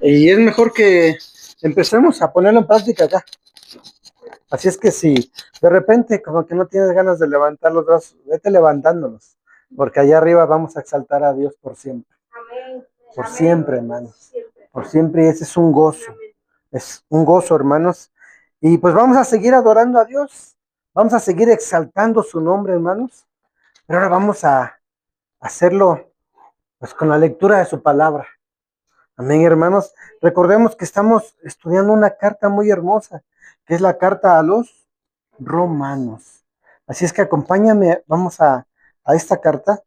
Y es mejor que empecemos a ponerlo en práctica acá. Así es que si de repente como que no tienes ganas de levantar los brazos, vete levantándolos, porque allá arriba vamos a exaltar a Dios por siempre. Amén. Por Amén. siempre, hermanos. Por siempre, y ese es un gozo. Es un gozo, hermanos. Y pues vamos a seguir adorando a Dios. Vamos a seguir exaltando su nombre, hermanos. Pero ahora vamos a hacerlo pues con la lectura de su palabra. Amén, hermanos. Recordemos que estamos estudiando una carta muy hermosa, que es la carta a los romanos. Así es que acompáñame, vamos a esta carta.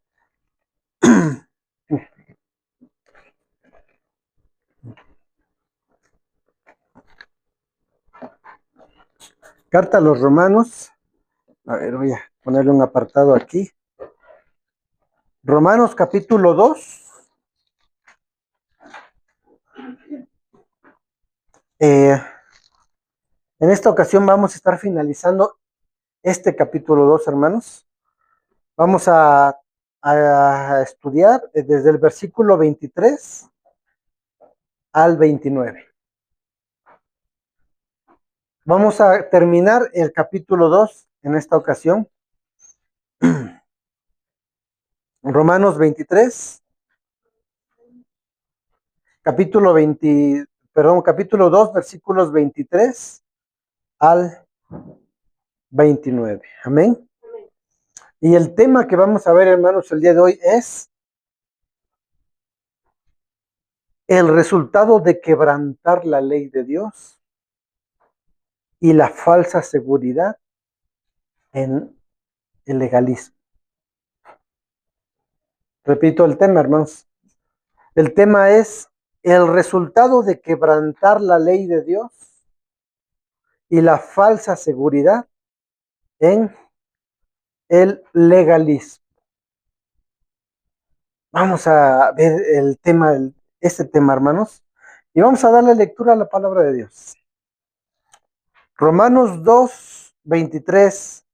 Carta a los romanos. A ver, voy a ponerle un apartado aquí. Romanos capítulo 2. En esta ocasión vamos a estar finalizando este capítulo 2, hermanos. Vamos a estudiar desde el versículo 23 al 29. Vamos a terminar el capítulo 2 en esta ocasión. Romanos 23, capítulo 2, versículos 23 al 29. Amén. Y el tema que vamos a ver, hermanos, el día de hoy es el resultado de quebrantar la ley de Dios y la falsa seguridad en el legalismo. Repito el tema, hermanos. El tema es el resultado de quebrantar la ley de Dios y la falsa seguridad en el legalismo. Vamos a ver el tema, este tema, hermanos, y vamos a darle lectura a la palabra de Dios. Romanos 2, 23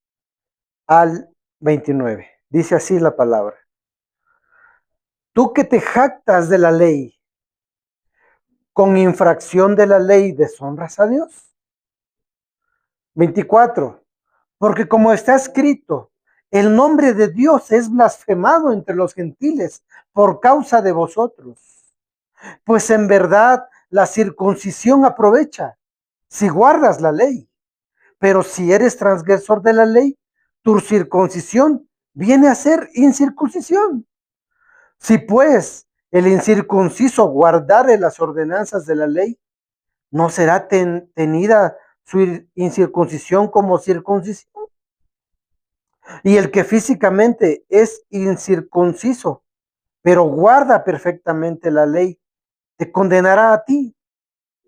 al 29. Dice así la palabra. Tú que te jactas de la ley, con infracción de la ley deshonras a Dios. 24. Porque como está escrito, el nombre de Dios es blasfemado entre los gentiles por causa de vosotros. Pues en verdad la circuncisión aprovecha si guardas la ley. Pero si eres transgresor de la ley, tu circuncisión viene a ser incircuncisión. Si pues el incircunciso guardare las ordenanzas de la ley, ¿no será tenida su incircuncisión como circuncisión? Y el que físicamente es incircunciso, pero guarda perfectamente la ley, te condenará a ti,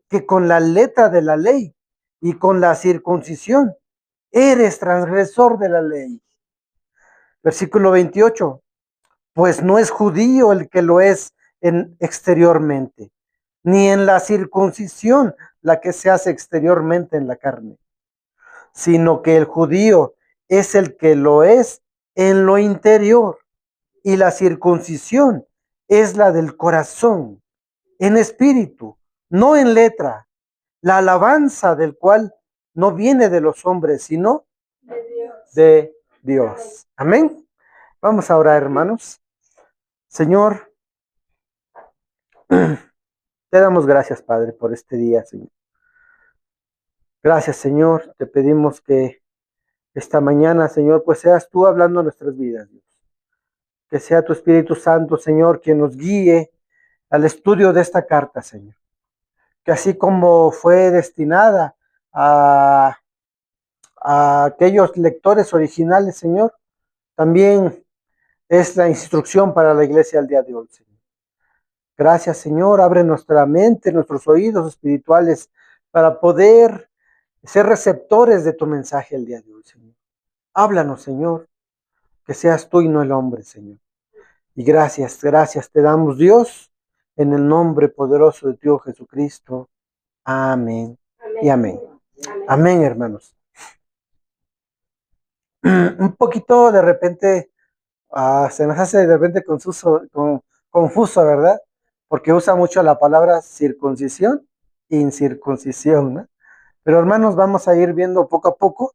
que con la letra de la ley y con la circuncisión eres transgresor de la ley. Versículo 28. Pues no es judío el que lo es exteriormente, ni en la circuncisión la que se hace exteriormente en la carne, sino que el judío es el que lo es en lo interior, y la circuncisión es la del corazón, en espíritu, no en letra, la alabanza del cual no viene de los hombres, sino de Dios. Amén. Vamos a orar, hermanos. Señor, te damos gracias, Padre, por este día, Señor. Gracias, Señor. Te pedimos que esta mañana, Señor, pues seas tú hablando en nuestras vidas, Dios. Que sea tu Espíritu Santo, Señor, quien nos guíe al estudio de esta carta, Señor. Que así como fue destinada a, a aquellos lectores originales, Señor, también es la instrucción para la iglesia al día de hoy, Señor. Gracias, Señor. Abre nuestra mente, nuestros oídos espirituales para poder ser receptores de tu mensaje el día de hoy, Señor. Háblanos, Señor, que seas tú y no el hombre, Señor. Y gracias, gracias te damos, Dios, en el nombre poderoso de Dios Jesucristo. Amén. Y amén. Amén, hermanos. Un poquito de repente, se nos hace de repente confuso, ¿verdad? porque usa mucho la palabra circuncisión e incircuncisión, ¿no? Pero hermanos, vamos a ir viendo poco a poco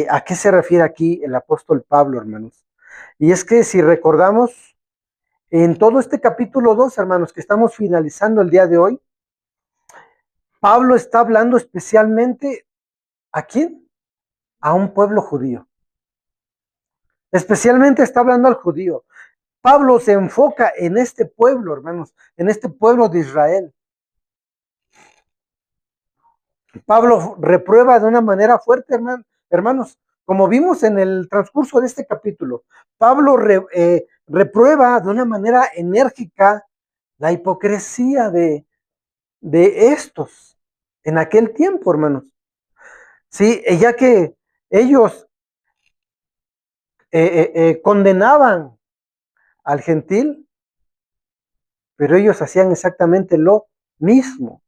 a qué se refiere aquí el apóstol Pablo, hermanos. Y es que si recordamos, en todo este capítulo 2, hermanos, que estamos finalizando el día de hoy, Pablo está hablando especialmente ¿a quién? A un pueblo judío. Especialmente está hablando al judío. Pablo se enfoca en este pueblo, hermanos, en este pueblo de Israel. Pablo reprueba de una manera fuerte, hermanos, como vimos en el transcurso de este capítulo. Pablo reprueba de una manera enérgica la hipocresía de estos en aquel tiempo, hermanos. Sí, ya que ellos condenaban al gentil, pero ellos hacían exactamente lo mismo,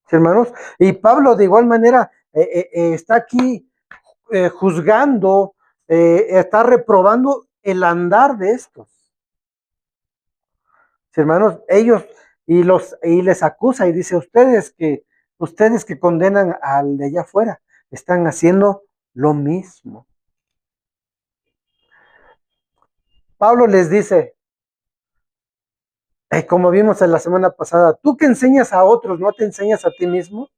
¿sí, hermanos? Y Pablo de igual manera está aquí juzgando, está reprobando el andar de estos, ¿sí, hermanos? Ellos y les acusa y dice ustedes que condenan al de allá afuera están haciendo lo mismo. Pablo les dice, como vimos en la semana pasada, tú que enseñas a otros, ¿no te enseñas a ti mismo?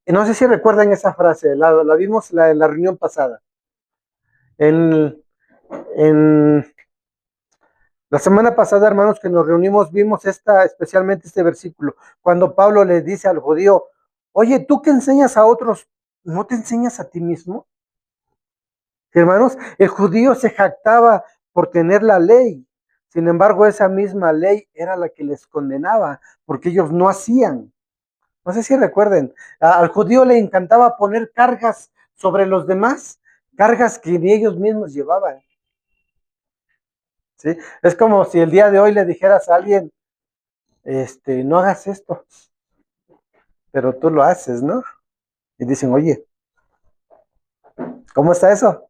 No sé si recuerdan esa frase, la vimos en la reunión pasada. En, en la semana pasada, hermanos, que nos reunimos, vimos especialmente este versículo, cuando Pablo le dice al judío, oye, tú que enseñas a otros, ¿no te enseñas a ti mismo? Hermanos, el judío se jactaba por tener la ley. Sin embargo, esa misma ley era la que les condenaba, porque ellos no hacían. No sé si recuerden, al judío le encantaba poner cargas sobre los demás, cargas que ni ellos mismos llevaban. ¿Sí? Es como si el día de hoy le dijeras a alguien, no hagas esto, pero tú lo haces, ¿no? Y dicen, oye, ¿cómo está eso?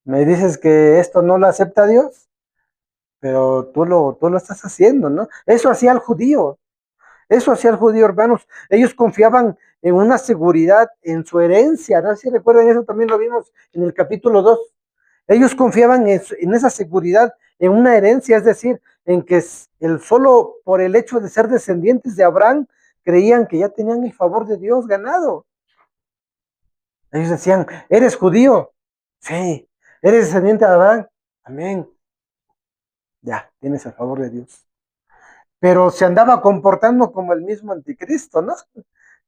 Me dices que esto no lo acepta Dios, pero tú lo estás haciendo, ¿no? Eso hacía el judío, hermanos. Ellos confiaban en una seguridad en su herencia, no sé si recuerdan eso, también lo vimos en el capítulo 2. Ellos confiaban en esa seguridad, en una herencia, es decir, en que el solo por el hecho de ser descendientes de Abraham, creían que ya tenían el favor de Dios ganado. Ellos decían, ¿eres judío? Sí. ¿Eres descendiente de Abraham? Amén. Ya, tienes el favor de Dios. Pero se andaba comportando como el mismo anticristo, ¿no?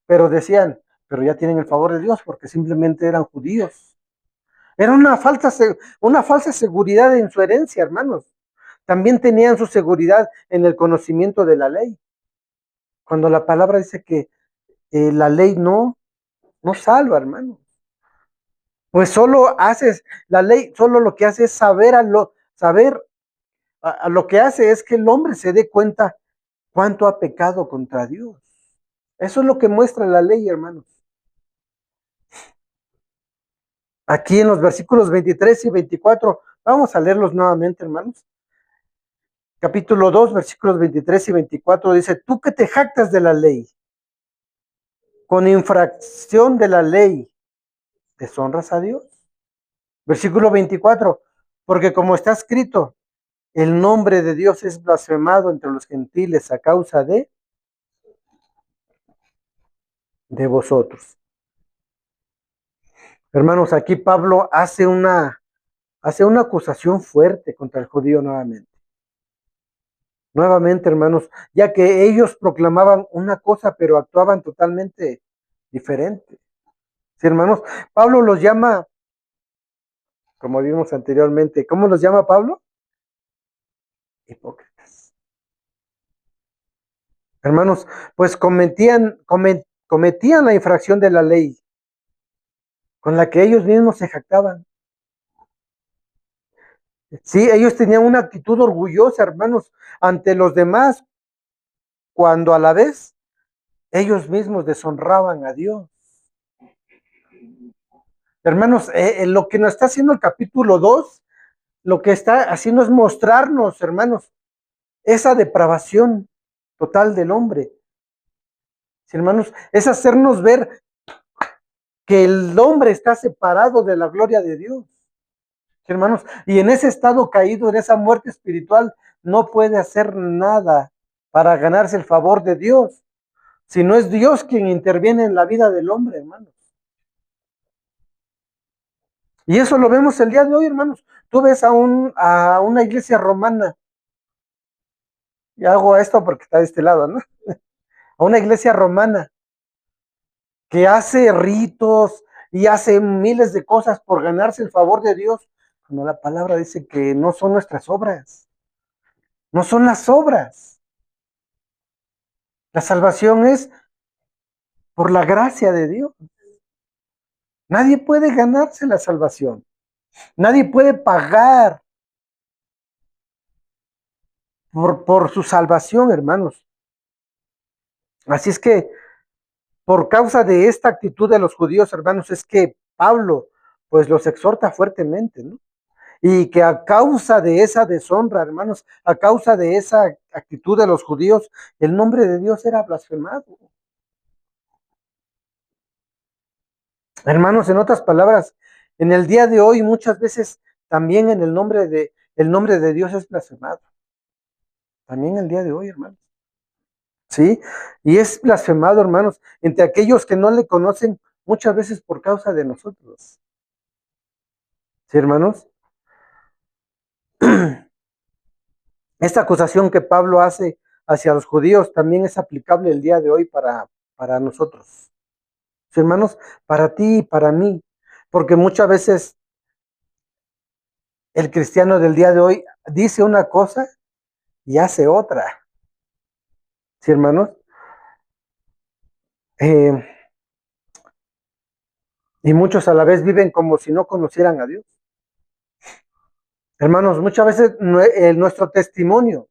Pero decían, pero ya tienen el favor de Dios porque simplemente eran judíos. Era una falsa seguridad en su herencia, hermanos. También tenían su seguridad en el conocimiento de la ley. Cuando la palabra dice que la ley no salva, hermanos. Pues la ley solo lo que hace es saber, a lo que hace es que el hombre se dé cuenta cuánto ha pecado contra Dios. Eso es lo que muestra la ley, hermanos. Aquí en los versículos 23 y 24, vamos a leerlos nuevamente, hermanos. Capítulo 2, versículos 23 y 24 dice, tú que te jactas de la ley, con infracción de la ley, ¿deshonras a Dios? Versículo 24, porque como está escrito, el nombre de Dios es blasfemado entre los gentiles a causa de vosotros. Hermanos, aquí Pablo hace una acusación fuerte contra el judío nuevamente. Nuevamente, hermanos, ya que ellos proclamaban una cosa, pero actuaban totalmente diferente. Sí, hermanos, Pablo los llama, como vimos anteriormente, ¿cómo los llama Pablo? Hipócritas. Hermanos, pues cometían la infracción de la ley con la que ellos mismos se jactaban. Sí, ellos tenían una actitud orgullosa, hermanos, ante los demás, cuando a la vez ellos mismos deshonraban a Dios. Hermanos, lo que nos está haciendo el capítulo 2 lo que está haciendo es mostrarnos, hermanos, esa depravación total del hombre. Sí, hermanos, es hacernos ver que el hombre está separado de la gloria de Dios. Sí, hermanos, y en ese estado caído, en esa muerte espiritual, no puede hacer nada para ganarse el favor de Dios, si no es Dios quien interviene en la vida del hombre, hermanos. Y eso lo vemos el día de hoy, hermanos. Tú ves a una iglesia romana, y hago esto porque está de este lado, ¿no? A una iglesia romana que hace ritos y hace miles de cosas por ganarse el favor de Dios, cuando la palabra dice que no son nuestras obras, no son las obras. La salvación es por la gracia de Dios. Nadie puede ganarse la salvación. Nadie puede pagar por su salvación, hermanos. Así es que por causa de esta actitud de los judíos, hermanos, es que Pablo pues los exhorta fuertemente, ¿no? Y que a causa de esa deshonra, hermanos, a causa de esa actitud de los judíos, el nombre de Dios era blasfemado. Hermanos, en otras palabras, en el día de hoy muchas veces también en el nombre de Dios es blasfemado. También el día de hoy, hermanos. ¿Sí? Y es blasfemado, hermanos, entre aquellos que no le conocen muchas veces por causa de nosotros. ¿Sí, hermanos? Esta acusación que Pablo hace hacia los judíos también es aplicable el día de hoy para nosotros. ¿Sí, hermanos? Para ti y para mí. Porque muchas veces el cristiano del día de hoy dice una cosa y hace otra. ¿Sí, hermanos? Eh, y muchos a la vez viven como si no conocieran a Dios. Hermanos, muchas veces nuestro testimonio,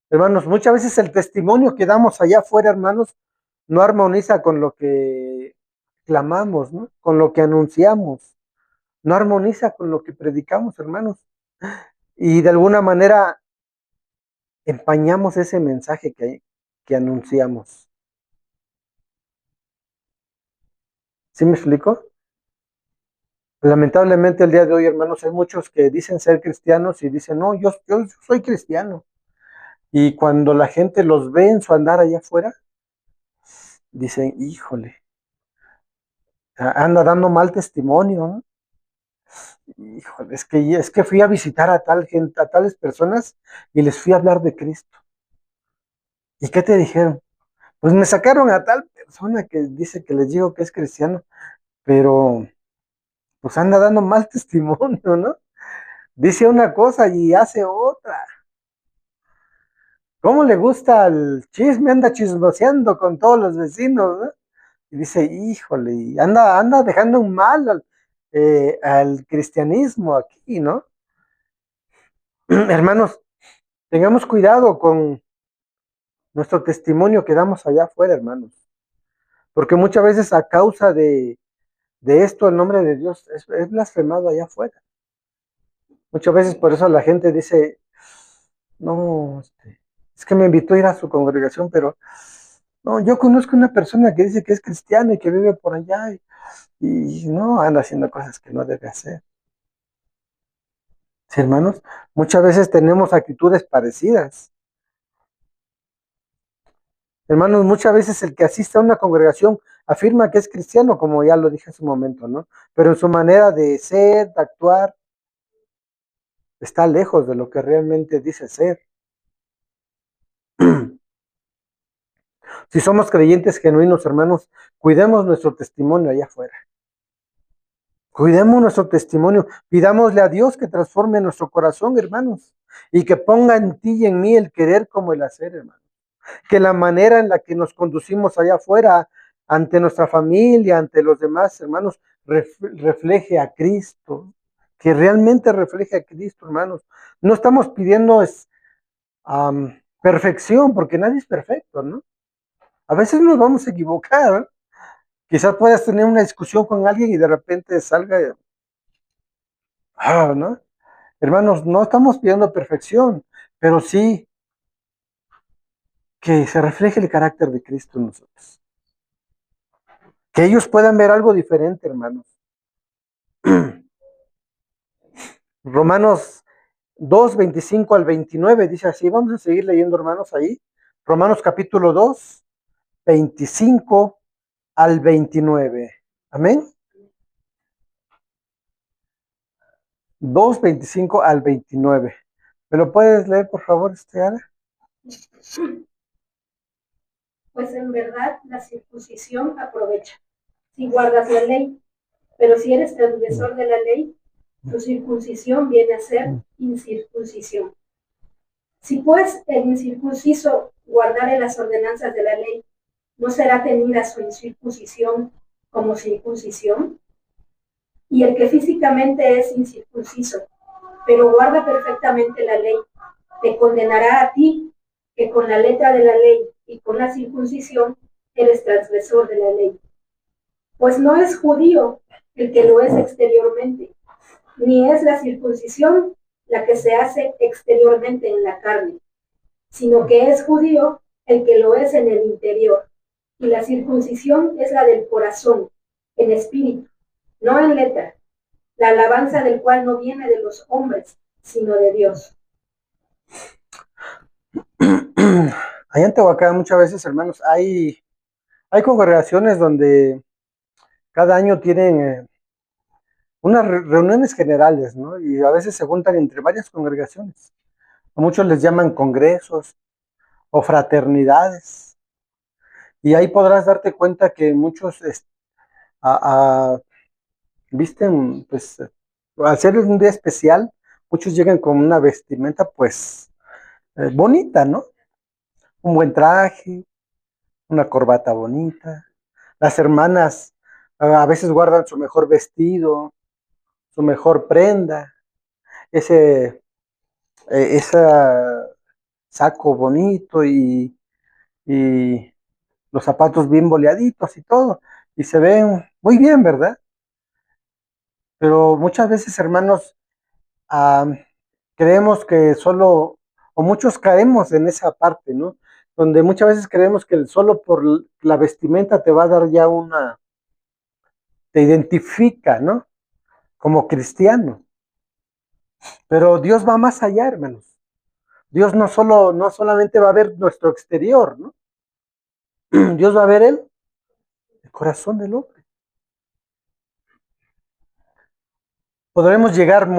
hermanos, muchas veces el testimonio que damos allá afuera, hermanos, no armoniza con lo que clamamos, ¿no? Con lo que anunciamos, no armoniza con lo que predicamos, hermanos. Y de alguna manera empañamos ese mensaje que anunciamos. ¿Sí me explico? Lamentablemente el día de hoy, hermanos, hay muchos que dicen ser cristianos y dicen, no, yo soy cristiano. Y cuando la gente los ve en su andar allá afuera, dicen, híjole, anda dando mal testimonio, ¿no? Híjole, es que fui a visitar a tal gente, a tales personas y les fui a hablar de Cristo. ¿Y qué te dijeron? Pues me sacaron a tal persona que dice que les digo que es cristiano, pero pues anda dando mal testimonio, ¿no? Dice una cosa y hace otra. ¿Cómo le gusta el chisme? Anda chismoseando con todos los vecinos, ¿no? Y dice, híjole, y anda dejando un mal al cristianismo aquí, ¿no? Hermanos, tengamos cuidado con nuestro testimonio que damos allá afuera, hermanos, porque muchas veces a causa de esto el nombre de Dios es blasfemado allá afuera. Muchas veces por eso la gente dice, no, es que me invitó a ir a su congregación, pero no, yo conozco una persona que dice que es cristiana y que vive por allá y no anda haciendo cosas que no debe hacer. Sí, hermanos, muchas veces tenemos actitudes parecidas. Hermanos, muchas veces el que asiste a una congregación afirma que es cristiano, como ya lo dije hace un momento, ¿no? Pero en su manera de ser, de actuar, está lejos de lo que realmente dice ser. Si somos creyentes genuinos, hermanos, cuidemos nuestro testimonio allá afuera. Cuidemos nuestro testimonio. Pidámosle a Dios que transforme nuestro corazón, hermanos, y que ponga en ti y en mí el querer como el hacer, hermanos. Que la manera en la que nos conducimos allá afuera, ante nuestra familia, ante los demás hermanos, refleje a Cristo. Que realmente refleje a Cristo, hermanos. No estamos pidiendo perfección, porque nadie es perfecto, ¿no? A veces nos vamos a equivocar, ¿no? Quizás puedas tener una discusión con alguien y de repente salga, ¿no? Hermanos, no estamos pidiendo perfección, pero sí que se refleje el carácter de Cristo en nosotros. Que ellos puedan ver algo diferente, hermanos. Romanos 2, 25 al 29 dice así. Vamos a seguir leyendo, hermanos, ahí. Romanos capítulo 2, 25 al 29. Amén. 2, 25 al 29. ¿Me lo puedes leer, por favor, Ana? Pues en verdad la circuncisión aprovecha, si guardas la ley, pero si eres transgresor de la ley, tu circuncisión viene a ser incircuncisión. Si pues el incircunciso guardare las ordenanzas de la ley, ¿no será tenida su incircuncisión como circuncisión? Y el que físicamente es incircunciso, pero guarda perfectamente la ley, te condenará a ti, que con la letra de la ley y con la circuncisión eres transgresor de la ley. Pues no es judío el que lo es exteriormente, ni es la circuncisión la que se hace exteriormente en la carne, sino que es judío el que lo es en el interior. Y la circuncisión es la del corazón, en espíritu, no en letra, la alabanza del cual no viene de los hombres, sino de Dios. Allá en Tehuacán muchas veces, hermanos, hay congregaciones donde cada año tienen unas reuniones generales, ¿no? Y a veces se juntan entre varias congregaciones. A muchos les llaman congresos o fraternidades. Y ahí podrás darte cuenta que muchos visten, pues, al ser un día especial, muchos llegan con una vestimenta, pues, bonita, ¿no? Un buen traje, una corbata bonita. Las hermanas a veces guardan su mejor vestido, su mejor prenda, ese saco bonito y los zapatos bien boleaditos y todo, y se ven muy bien, ¿verdad? Pero muchas veces, hermanos, ah, creemos que solo, o muchos caemos en esa parte, ¿no? Donde muchas veces creemos que solo por la vestimenta te va a dar ya te identifica, ¿no? Como cristiano. Pero Dios va más allá, hermanos. Dios no solamente va a ver nuestro exterior, ¿no? Dios va a ver el corazón del hombre. Podremos llegar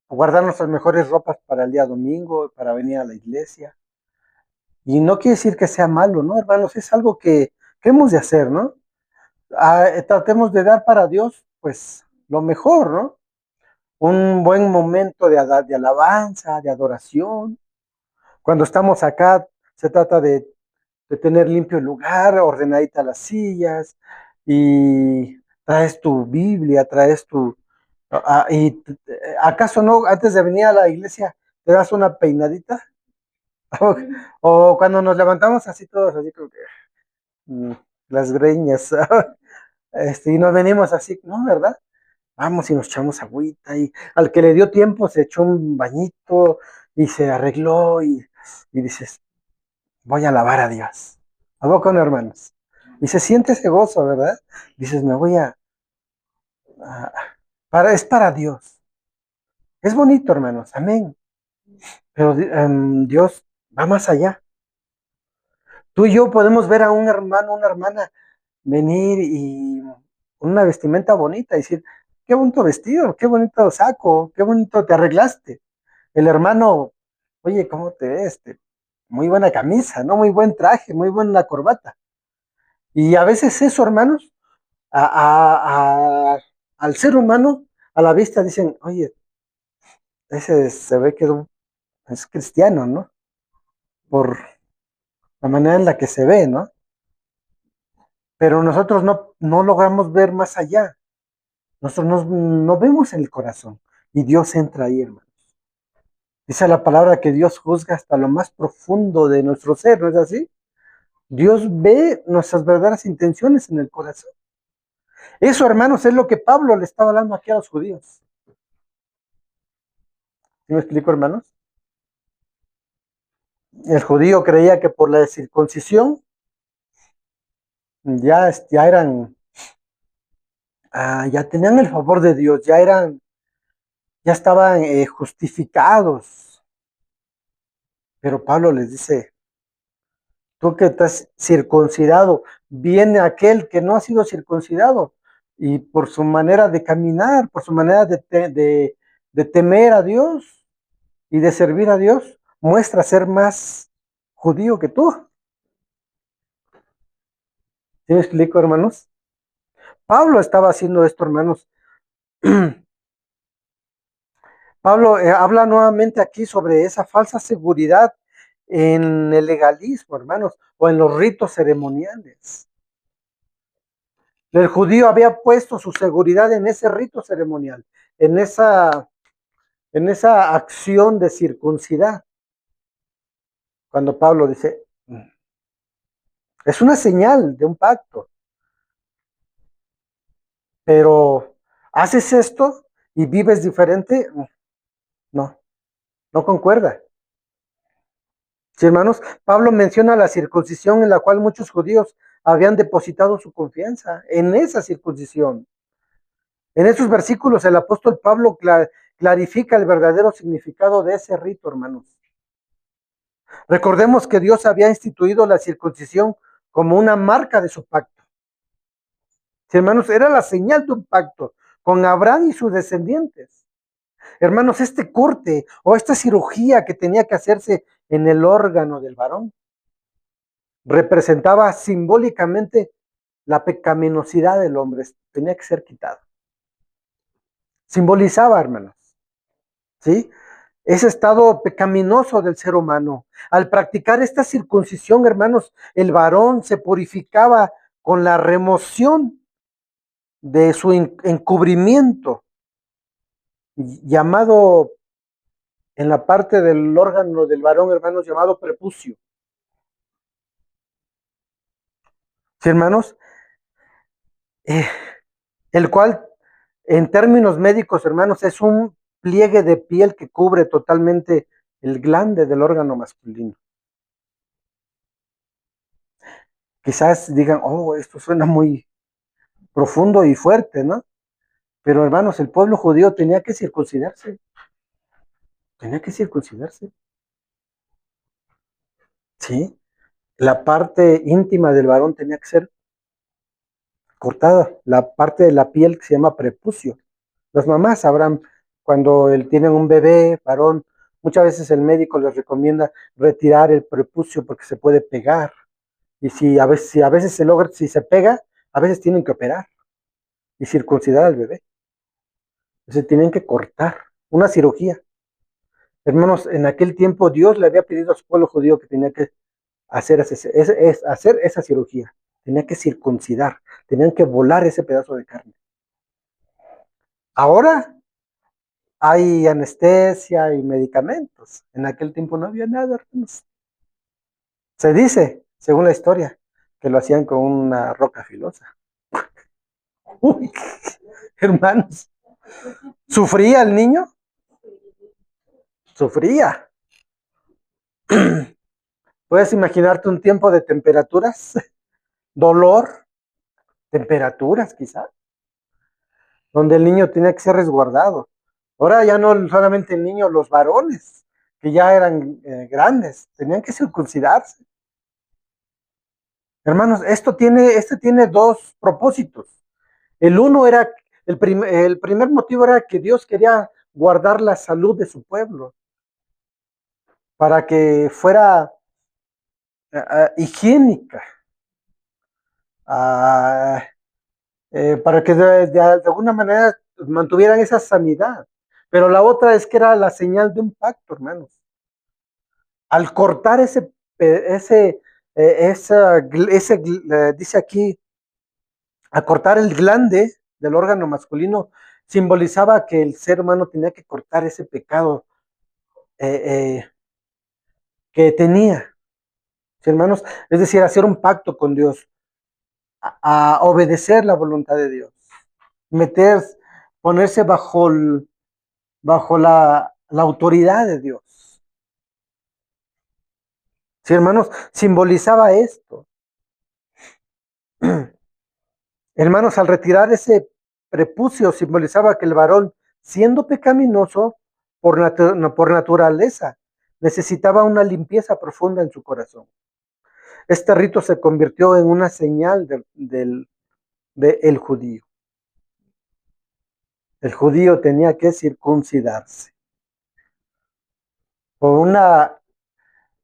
guardar nuestras mejores ropas para el día domingo, para venir a la iglesia. Y no quiere decir que sea malo, ¿no, hermanos? Es algo que hemos de hacer, ¿no? Tratemos de dar para Dios, pues, lo mejor, ¿no? Un buen momento de alabanza, de adoración. Cuando estamos acá, se trata de tener limpio el lugar, ordenadita las sillas, y traes tu Biblia, ¿acaso no, antes de venir a la iglesia, te das una peinadita? O cuando nos levantamos así todos, así como que mm, las greñas, y nos venimos así, ¿no? ¿Verdad? Vamos y nos echamos agüita, y al que le dio tiempo se echó un bañito y se arregló, y dices, voy a alabar a Dios. ¿A poco no, hermanos? Y se siente ese gozo, ¿verdad? Dices, me voy es para Dios. Es bonito, hermanos, amén. Pero Dios va más allá. Tú y yo podemos ver a un hermano, una hermana venir y con una vestimenta bonita y decir, qué bonito vestido, qué bonito saco, qué bonito te arreglaste. El hermano, oye, ¿cómo te ves? Muy buena camisa, ¿no? Muy buen traje, muy buena corbata. Y a veces eso, hermanos, al ser humano, a la vista dicen, oye, ese se ve que es cristiano, ¿no? Por la manera en la que se ve, ¿no? Pero nosotros no logramos ver más allá. Nosotros no vemos en el corazón. Y Dios entra ahí, hermanos. Dice la palabra que Dios juzga hasta lo más profundo de nuestro ser, ¿no es así? Dios ve nuestras verdaderas intenciones en el corazón. Eso, hermanos, es lo que Pablo le estaba hablando aquí a los judíos. ¿Sí me explico, hermanos? El judío creía que por la circuncisión ya eran, ya tenían el favor de Dios, ya estaban justificados. Pero Pablo les dice, tú que estás circuncidado, viene aquel que no ha sido circuncidado y por su manera de caminar, por su manera de temer a Dios y de servir a Dios, muestra ser más judío que tú. ¿Sí me explico, hermanos? Pablo estaba haciendo esto, hermanos. Pablo habla nuevamente aquí sobre esa falsa seguridad en el legalismo, hermanos, o en los ritos ceremoniales. El judío había puesto su seguridad en ese rito ceremonial, en esa acción de circuncidar. Cuando Pablo dice, es una señal de un pacto, pero haces esto y vives diferente, no, no concuerda. Sí, hermanos, Pablo menciona la circuncisión en la cual muchos judíos habían depositado su confianza, en esa circuncisión. En esos versículos el apóstol Pablo clarifica el verdadero significado de ese rito, hermanos. Recordemos que Dios había instituido la circuncisión como una marca de su pacto. Sí, hermanos, era la señal de un pacto con Abraham y sus descendientes. Hermanos, este corte o esta cirugía que tenía que hacerse en el órgano del varón representaba simbólicamente la pecaminosidad del hombre, tenía que ser quitado. Simbolizaba, hermanos, ¿sí? Ese estado pecaminoso del ser humano. Al practicar esta circuncisión, hermanos, el varón se purificaba con la remoción de su encubrimiento, llamado en la parte del órgano del varón, hermanos, llamado prepucio. ¿Sí, hermanos? Eh, el cual, en términos médicos, hermanos, es un pliegue de piel que cubre totalmente el glande del órgano masculino. Quizás digan, oh, esto suena muy profundo y fuerte, ¿no? Pero hermanos, el pueblo judío tenía que circuncidarse, ¿sí? La parte íntima del varón tenía que ser cortada, la parte de la piel que se llama prepucio. Las mamás sabrán cuando tienen un bebé varón, muchas veces el médico les recomienda retirar el prepucio porque se puede pegar. Y si a veces se logra, si se pega, a veces tienen que operar y circuncidar al bebé. Se tienen que cortar, una cirugía. Hermanos, en aquel tiempo Dios le había pedido a su pueblo judío que tenía que hacer esa cirugía, tenía que circuncidar, tenían que volar ese pedazo de carne. Ahora hay anestesia y medicamentos. En aquel tiempo no había nada, hermanos. Se dice, según la historia, que lo hacían con una roca filosa. Uy, hermanos, ¿sufría el niño? Sufría. ¿Puedes imaginarte un tiempo de temperaturas? Dolor, temperaturas quizás, donde el niño tenía que ser resguardado. Ahora ya no solamente el niño, los varones, que ya eran grandes, tenían que circuncidarse. Hermanos, esto tiene dos propósitos. El uno era, el primer motivo era que Dios quería guardar la salud de su pueblo, para que fuera higiénica, uh, para que de alguna manera mantuvieran esa sanidad. Pero la otra es que era la señal de un pacto, hermanos. Al cortar dice aquí, al cortar el glande del órgano masculino, simbolizaba que el ser humano tenía que cortar ese pecado eh, eh, que tenía, ¿sí, hermanos? Es decir, hacer un pacto con Dios, a obedecer la voluntad de Dios, ponerse bajo la autoridad de Dios. Sí, hermanos, simbolizaba esto. Hermanos, al retirar ese prepucio, simbolizaba que el varón, siendo pecaminoso por naturaleza, necesitaba una limpieza profunda en su corazón. Este rito se convirtió en una señal del judío. El judío tenía que circuncidarse.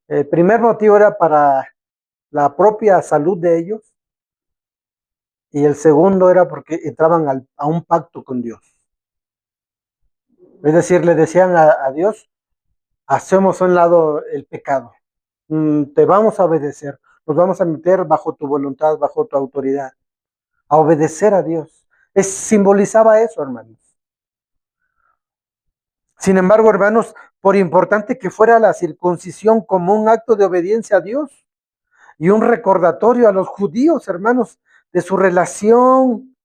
El primer motivo era para la propia salud de ellos, y el segundo era porque entraban a un pacto con Dios. Es decir, le decían a Dios, hacemos a un lado el pecado, te vamos a obedecer, nos vamos a meter bajo tu voluntad, bajo tu autoridad, a obedecer a Dios. Simbolizaba eso, hermanos. Sin embargo, hermanos, por importante que fuera la circuncisión como un acto de obediencia a Dios y un recordatorio a los judíos, hermanos, de su relación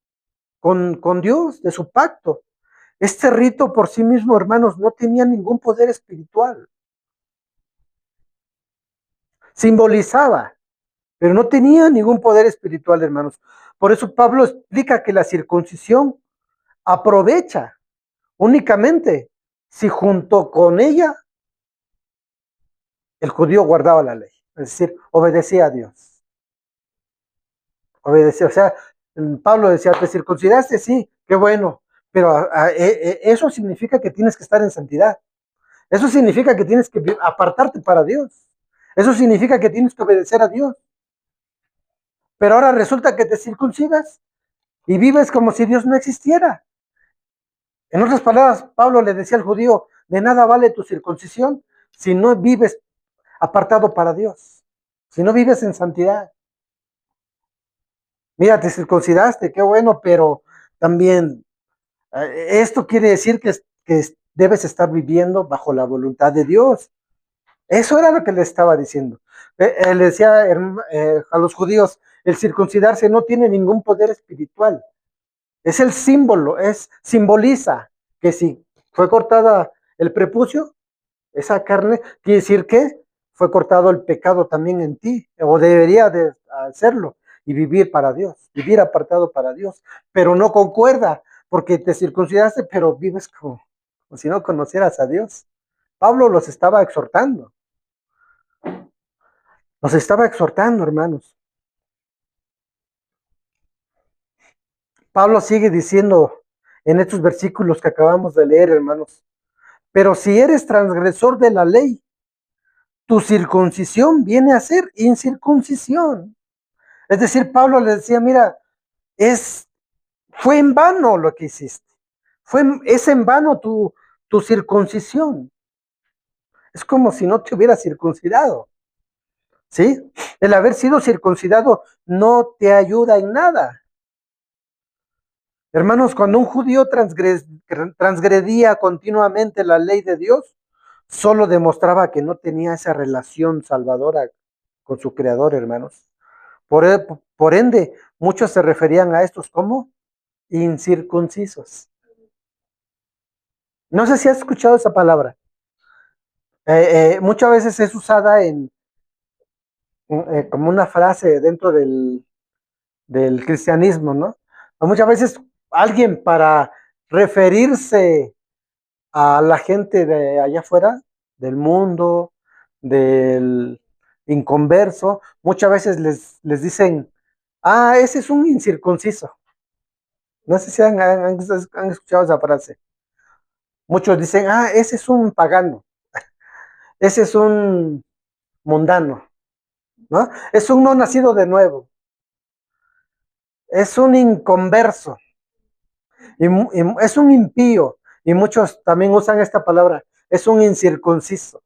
con Dios, de su pacto, este rito por sí mismo, hermanos, no tenía ningún poder espiritual. Simbolizaba, pero no tenía ningún poder espiritual, hermanos. Por eso Pablo explica que la circuncisión aprovecha únicamente si junto con ella el judío guardaba la ley, es decir, obedecía a Dios. Obedecía, o sea, Pablo decía, ¿te circuncidaste? Sí, qué bueno, pero eso significa que tienes que estar en santidad. Eso significa que tienes que apartarte para Dios. Eso significa que tienes que obedecer a Dios. Pero ahora resulta que te circuncidas y vives como si Dios no existiera. En otras palabras, Pablo le decía al judío, de nada vale tu circuncisión si no vives apartado para Dios, si no vives en santidad. Mira, te circuncidaste, qué bueno, pero también esto quiere decir que debes estar viviendo bajo la voluntad de Dios. Eso era lo que le estaba diciendo. Él decía a los judíos, el circuncidarse no tiene ningún poder espiritual. Es el símbolo, simboliza que si fue cortada el prepucio, esa carne, quiere decir que fue cortado el pecado también en ti, o debería de hacerlo, y vivir para Dios, vivir apartado para Dios, pero no concuerda, porque te circuncidaste, pero vives como si no conocieras a Dios. Pablo los estaba exhortando. Nos estaba exhortando, hermanos. Pablo sigue diciendo en estos versículos que acabamos de leer, hermanos, pero si eres transgresor de la ley, tu circuncisión viene a ser incircuncisión. Es decir, Pablo le decía, mira, fue en vano lo que hiciste. Es en vano tu circuncisión. Es como si no te hubieras circuncidado. ¿Sí? El haber sido circuncidado no te ayuda en nada. Hermanos, cuando un judío transgredía continuamente la ley de Dios, solo demostraba que no tenía esa relación salvadora con su creador, hermanos. Por ende, muchos se referían a estos como incircuncisos. No sé si has escuchado esa palabra. Muchas veces es usada como una frase dentro del cristianismo, ¿no? O muchas veces alguien para referirse a la gente de allá afuera, del mundo, del inconverso, muchas veces les dicen, ah, ese es un incircunciso. No sé si han escuchado esa frase. Muchos dicen, ah, ese es un pagano, ese es un mundano, ¿no? Es un no nacido de nuevo, es un inconverso, y es un impío, y muchos también usan esta palabra, es un incircunciso.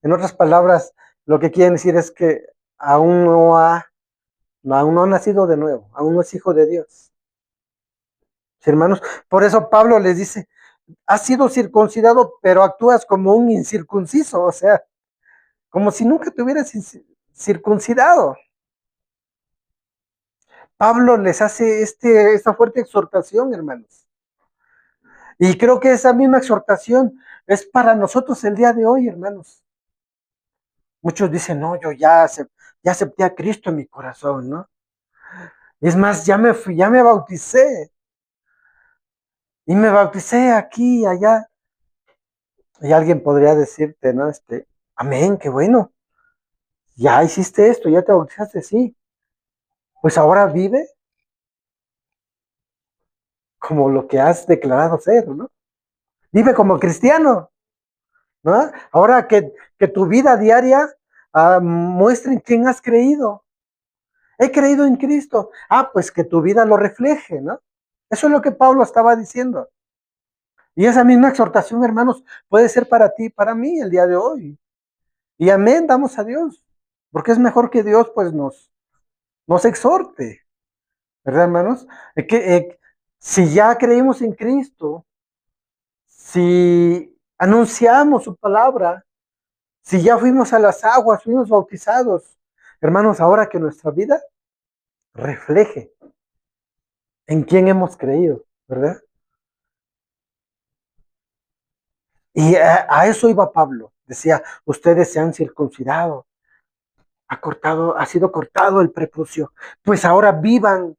En otras palabras, lo que quieren decir es que aún no ha nacido de nuevo, aún no es hijo de Dios. ¿Sí, hermanos? Por eso Pablo les dice, has sido circuncidado, pero actúas como un incircunciso, o sea, como si nunca te hubieras circuncidado. Pablo les hace esta fuerte exhortación, hermanos. Y creo que esa misma exhortación es para nosotros el día de hoy, hermanos. Muchos dicen, no, yo ya acepté a Cristo en mi corazón, ¿no? Es más, ya me bauticé. Y me bauticé aquí y allá. Y alguien podría decirte, ¿no? Amén, qué bueno. Ya hiciste esto, ya te bautizaste, sí. Pues ahora vive como lo que has declarado ser, ¿no? Vive como cristiano, ¿no? Ahora que tu vida diaria muestre en quién has creído. He creído en Cristo. Pues que tu vida lo refleje, ¿no? Eso es lo que Pablo estaba diciendo. Y esa misma exhortación, hermanos, puede ser para ti, para mí, el día de hoy. Y amén, damos a Dios. Porque es mejor que Dios, pues, nos exhorte, ¿verdad, hermanos? Si ya creímos en Cristo, si anunciamos su palabra, si ya fuimos a las aguas, fuimos bautizados, hermanos, ahora que nuestra vida refleje en quién hemos creído, ¿verdad? Y a eso iba Pablo. Decía, ustedes se han circuncidado, ha sido cortado el prepucio. Pues ahora vivan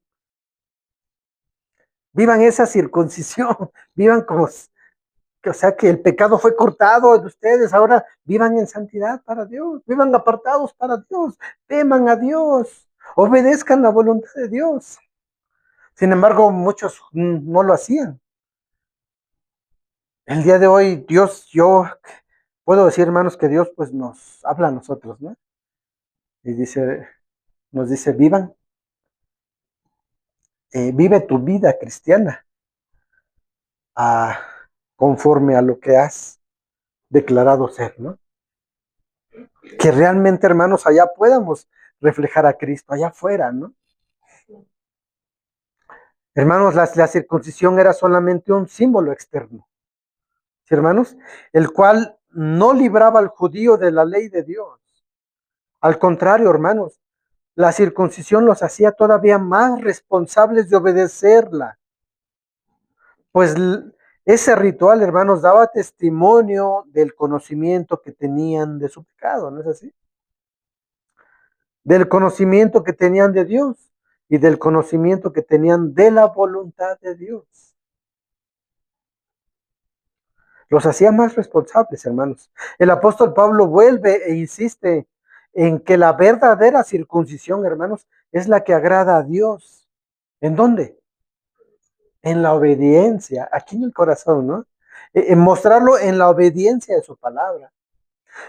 esa circuncisión, vivan como, o sea, que el pecado fue cortado de ustedes, ahora vivan en santidad para Dios, vivan apartados para Dios, teman a Dios, obedezcan la voluntad de Dios. Sin embargo, muchos no lo hacían. El día de hoy, yo puedo decir, hermanos, que Dios pues nos habla a nosotros, ¿no? Y nos dice, vive tu vida cristiana ah, conforme a lo que has declarado ser, ¿no? Que realmente, hermanos, allá podamos reflejar a Cristo, allá afuera, ¿no? Hermanos, la circuncisión era solamente un símbolo externo, ¿sí, hermanos? El cual no libraba al judío de la ley de Dios. Al contrario, hermanos, la circuncisión los hacía todavía más responsables de obedecerla. Pues ese ritual, hermanos, daba testimonio del conocimiento que tenían de su pecado, ¿no es así? Del conocimiento que tenían de Dios y del conocimiento que tenían de la voluntad de Dios. Los hacía más responsables, hermanos. El apóstol Pablo vuelve e insiste en que la verdadera circuncisión, hermanos, es la que agrada a Dios. ¿En dónde? En la obediencia, aquí en el corazón, ¿no? En mostrarlo en la obediencia de su palabra,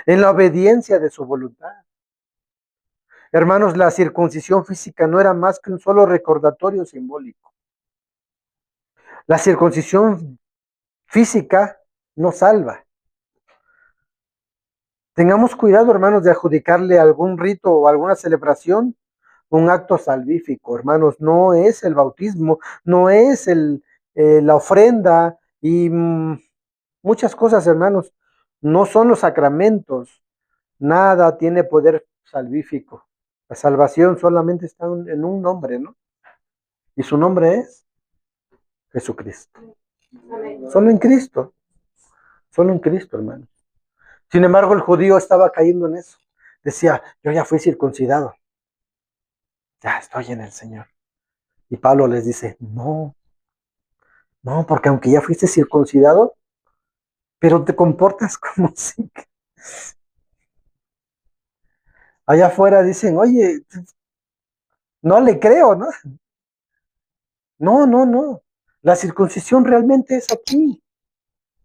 en la obediencia de su voluntad. Hermanos, la circuncisión física no era más que un solo recordatorio simbólico. La circuncisión física no salva. Tengamos cuidado, hermanos, de adjudicarle algún rito o alguna celebración un acto salvífico, hermanos. No es el bautismo, no es la ofrenda y muchas cosas, hermanos. No son los sacramentos. Nada tiene poder salvífico. La salvación solamente está en un nombre, ¿no? Y su nombre es Jesucristo. Solo en Cristo. Solo en Cristo, hermano. Sin embargo, el judío estaba cayendo en eso. Decía, yo ya fui circuncidado. Ya estoy en el Señor. Y Pablo les dice, no, no, porque aunque ya fuiste circuncidado, pero te comportas como si allá afuera dicen, oye, no le creo, ¿no? No, no, no. La circuncisión realmente es aquí,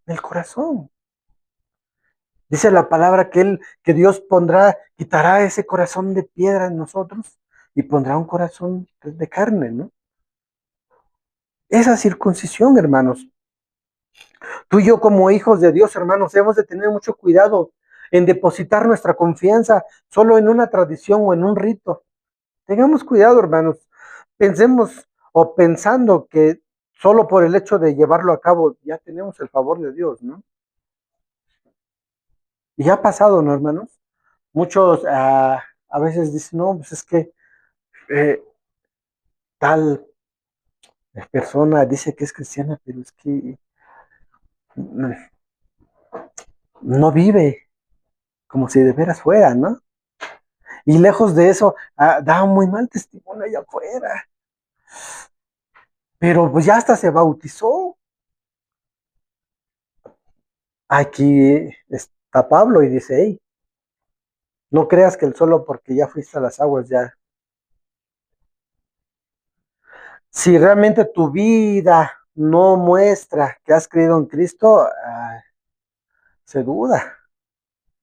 en el corazón. Dice la palabra que Dios quitará ese corazón de piedra en nosotros y pondrá un corazón de carne, ¿no? Esa circuncisión, hermanos. Tú y yo como hijos de Dios, hermanos, debemos de tener mucho cuidado en depositar nuestra confianza solo en una tradición o en un rito. Tengamos cuidado, hermanos. Pensemos o pensando que solo por el hecho de llevarlo a cabo ya tenemos el favor de Dios, ¿no? Y ya ha pasado, ¿no, hermanos? Muchos a veces dicen, no, pues es que eh, tal persona dice que es cristiana, pero es que no vive como si de veras fuera, ¿no? Y lejos de eso, da un muy mal testimonio allá afuera. Pero pues ya hasta se bautizó. Aquí está Pablo y dice, hey, no creas que el solo porque ya fuiste a las aguas ya. Si realmente tu vida no muestra que has creído en Cristo, se duda,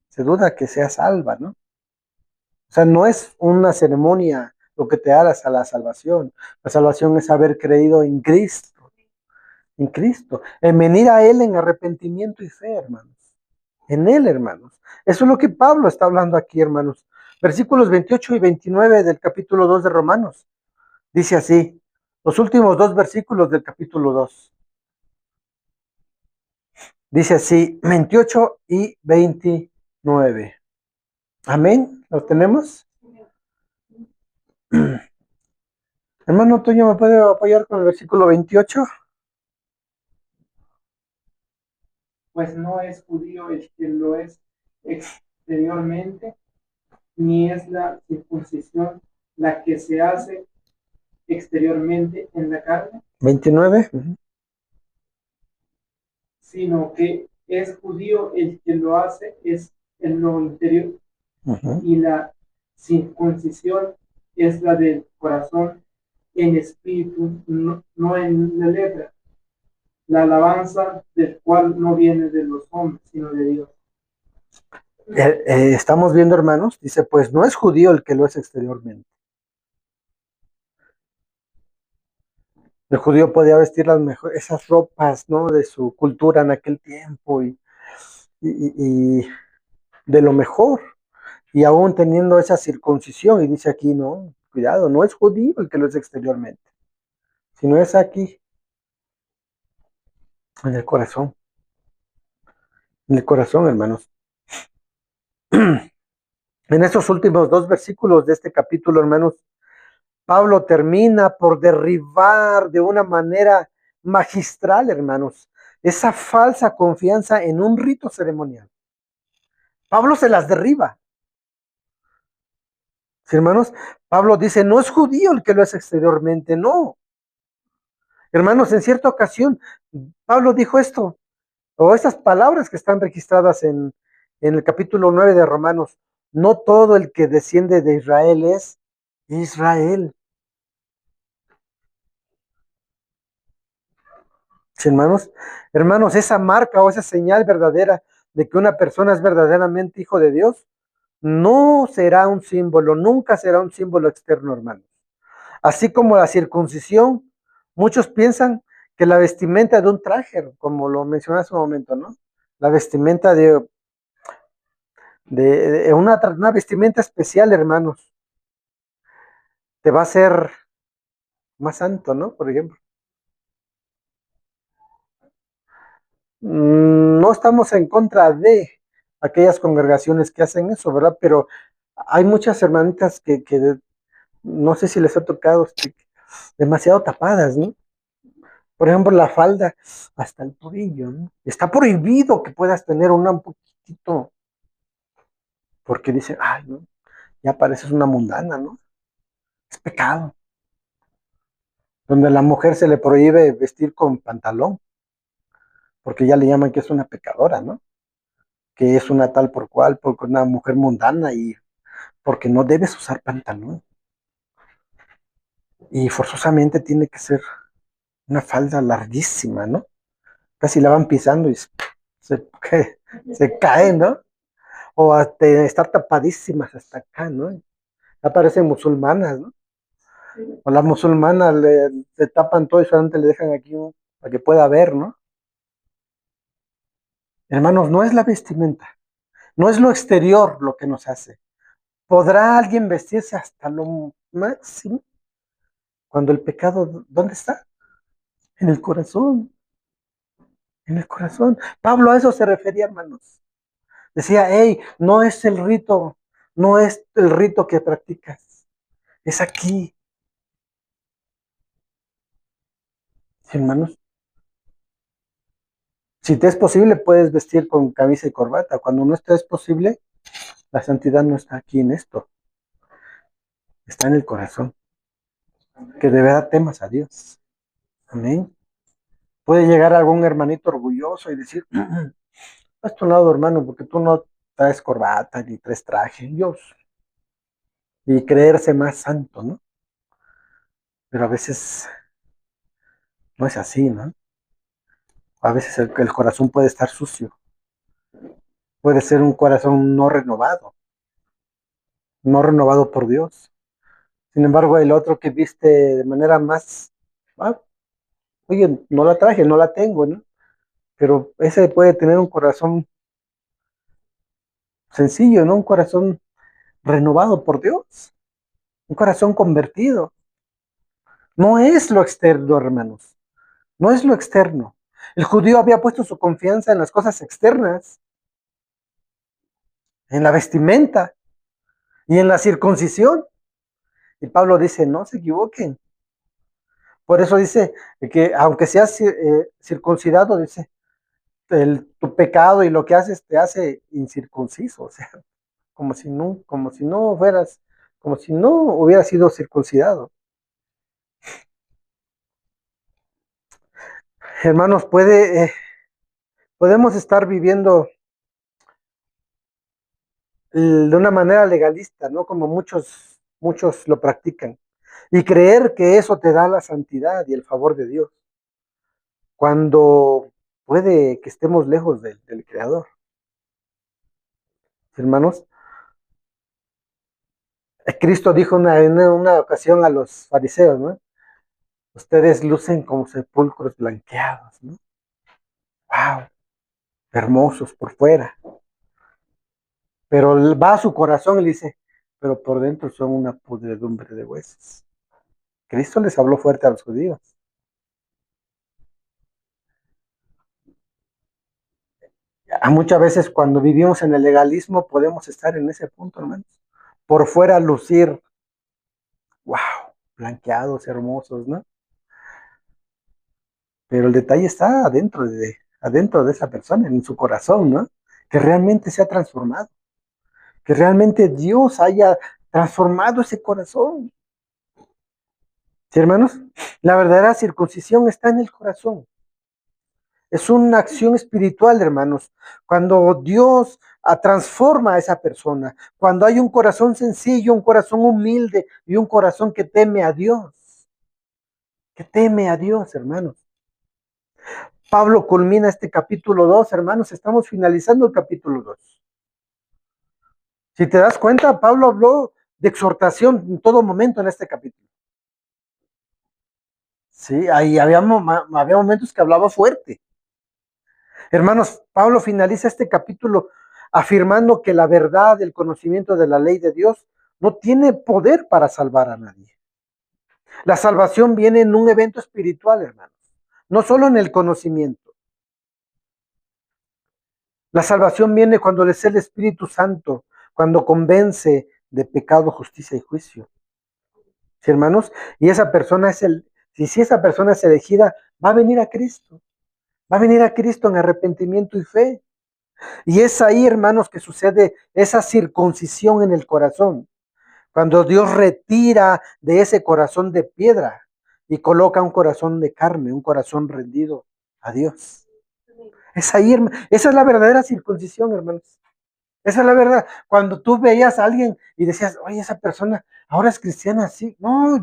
se duda que seas salva, ¿no? O sea, no es una ceremonia lo que te hagas a la salvación. La salvación es haber creído en Cristo, en venir a Él en arrepentimiento y fe, hermanos. En Él, hermanos. Eso es lo que Pablo está hablando aquí, hermanos. Versículos 28 y 29 del capítulo 2 de Romanos. Dice así, los últimos dos versículos del capítulo 2. Dice así, 28 y 29. Amén. ¿Lo tenemos? Hermano Toño, ¿me puede apoyar con el versículo 28? Pues no es judío el que lo es exteriormente, ni es la circuncisión la que se hace exteriormente en la carne, 29. sino que es judío el que lo hace es en lo interior, y la circuncisión es la del corazón en espíritu, no en la letra, la alabanza del cual no viene de los hombres, sino de Dios. Estamos viendo, hermanos, dice, pues no es judío el que lo es exteriormente. El judío podía vestir las mejores, esas ropas, ¿no? De su cultura en aquel tiempo y de lo mejor. Y aún teniendo esa circuncisión, y dice aquí, no, cuidado, no es judío el que lo es exteriormente, sino es aquí, en el corazón. En el corazón, hermanos. En estos últimos dos versículos de este capítulo, hermanos, Pablo termina por derribar de una manera magistral, hermanos, esa falsa confianza en un rito ceremonial. Pablo se las derriba. ¿Sí, hermanos? Pablo dice, no es judío el que lo es exteriormente, no. Hermanos, en cierta ocasión, Pablo dijo esto, o estas palabras que están registradas en el capítulo 9 de Romanos, no todo el que desciende de Israel es Israel. Sí, hermanos, hermanos, esa marca o esa señal verdadera de que una persona es verdaderamente hijo de Dios, no será un símbolo, nunca será un símbolo externo, hermanos. Así como la circuncisión, muchos piensan que la vestimenta de un traje, como lo mencioné hace un momento, ¿no? La vestimenta de una vestimenta especial, hermanos, te va a hacer más santo, ¿no? Por ejemplo. No estamos en contra de aquellas congregaciones que hacen eso, ¿verdad? Pero hay muchas hermanitas que no sé si les ha tocado demasiado tapadas, ¿no? Por ejemplo, la falda hasta el tobillo, ¿no? Está prohibido que puedas tener una un poquitito, porque dicen, ay, no, ya pareces una mundana, ¿no? Es pecado. Donde a la mujer se le prohíbe vestir con pantalón, porque ya le llaman que es una pecadora, ¿no? Que es una tal por cual, porque una mujer mundana y porque no debes usar pantalón. Y forzosamente tiene que ser una falda larguísima, ¿no? Casi la van pisando y se, se cae, ¿no? O hasta estar tapadísimas hasta acá, ¿no? Ya parecen musulmanas, ¿no? O las musulmanas le tapan todo y solamente le dejan aquí para que pueda ver, ¿no? Hermanos, no es la vestimenta, no es lo exterior lo que nos hace. ¿Podrá alguien vestirse hasta lo máximo cuando el pecado, ¿dónde está? En el corazón, en el corazón. Pablo a eso se refería, hermanos. Decía, hey, no es el rito, no es el rito que practicas, es aquí, hermanos. Si te es posible, puedes vestir con camisa y corbata. Cuando no te es posible, la santidad no está aquí en esto. Está en el corazón. Que de verdad temas a Dios. Amén. Puede llegar algún hermanito orgulloso y decir, haz tu lado, hermano, porque tú no traes corbata ni traes traje. Dios. Y creerse más santo, ¿no? Pero a veces no es así, ¿no? A veces el corazón puede estar sucio. Puede ser un corazón no renovado por Dios. Sin embargo, el otro que viste de manera más, ah, oye, no la traje, no la tengo, ¿no? Pero ese puede tener un corazón sencillo, ¿no? Un corazón renovado por Dios, un corazón convertido. No es lo externo, hermanos, no es lo externo. El judío había puesto su confianza en las cosas externas, en la vestimenta y en la circuncisión. Y Pablo dice, no se equivoquen. Por eso dice que aunque seas circuncidado, dice, tu pecado y lo que haces te hace incircunciso, o sea, como si no hubieras sido circuncidado. Hermanos, podemos estar viviendo de una manera legalista, ¿no? Como muchos lo practican, y creer que eso te da la santidad y el favor de Dios, cuando puede que estemos lejos del Creador. Hermanos, Cristo dijo en una ocasión a los fariseos, ¿no? Ustedes lucen como sepulcros blanqueados, ¿no? ¡Wow! Hermosos por fuera. Pero va a su corazón y le dice, pero por dentro son una pudredumbre de huesos. Cristo les habló fuerte a los judíos. Muchas veces cuando vivimos en el legalismo podemos estar en ese punto, hermanos. Por fuera lucir, wow, blanqueados, hermosos, ¿no? Pero el detalle está adentro de esa persona, en su corazón, ¿no? Que realmente se ha transformado. Que realmente Dios haya transformado ese corazón. ¿Sí, hermanos? La verdadera circuncisión está en el corazón. Es una acción espiritual, hermanos. Cuando Dios transforma a esa persona, cuando hay un corazón sencillo, un corazón humilde y un corazón que teme a Dios, hermanos. Pablo culmina este capítulo 2, hermanos, estamos finalizando el capítulo 2. Si te das cuenta, Pablo habló de exhortación en todo momento en este capítulo. Sí, ahí había momentos que hablaba fuerte. Hermanos, Pablo finaliza este capítulo afirmando que la verdad, el conocimiento de la ley de Dios no tiene poder para salvar a nadie. La salvación viene en un evento espiritual, hermanos, no solo en el conocimiento. La salvación viene cuando es el Espíritu Santo, cuando convence de pecado, justicia y juicio. ¿Sí, hermanos? Y esa persona si esa persona es elegida, va a venir a Cristo. Va a venir a Cristo en arrepentimiento y fe. Y es ahí, hermanos, que sucede esa circuncisión en el corazón. Cuando Dios retira de ese corazón de piedra y coloca un corazón de carne, un corazón rendido a Dios. Es ahí, esa es la verdadera circuncisión, hermanos. Esa es la verdad. Cuando tú veías a alguien y decías, oye, esa persona ahora es cristiana, sí. No,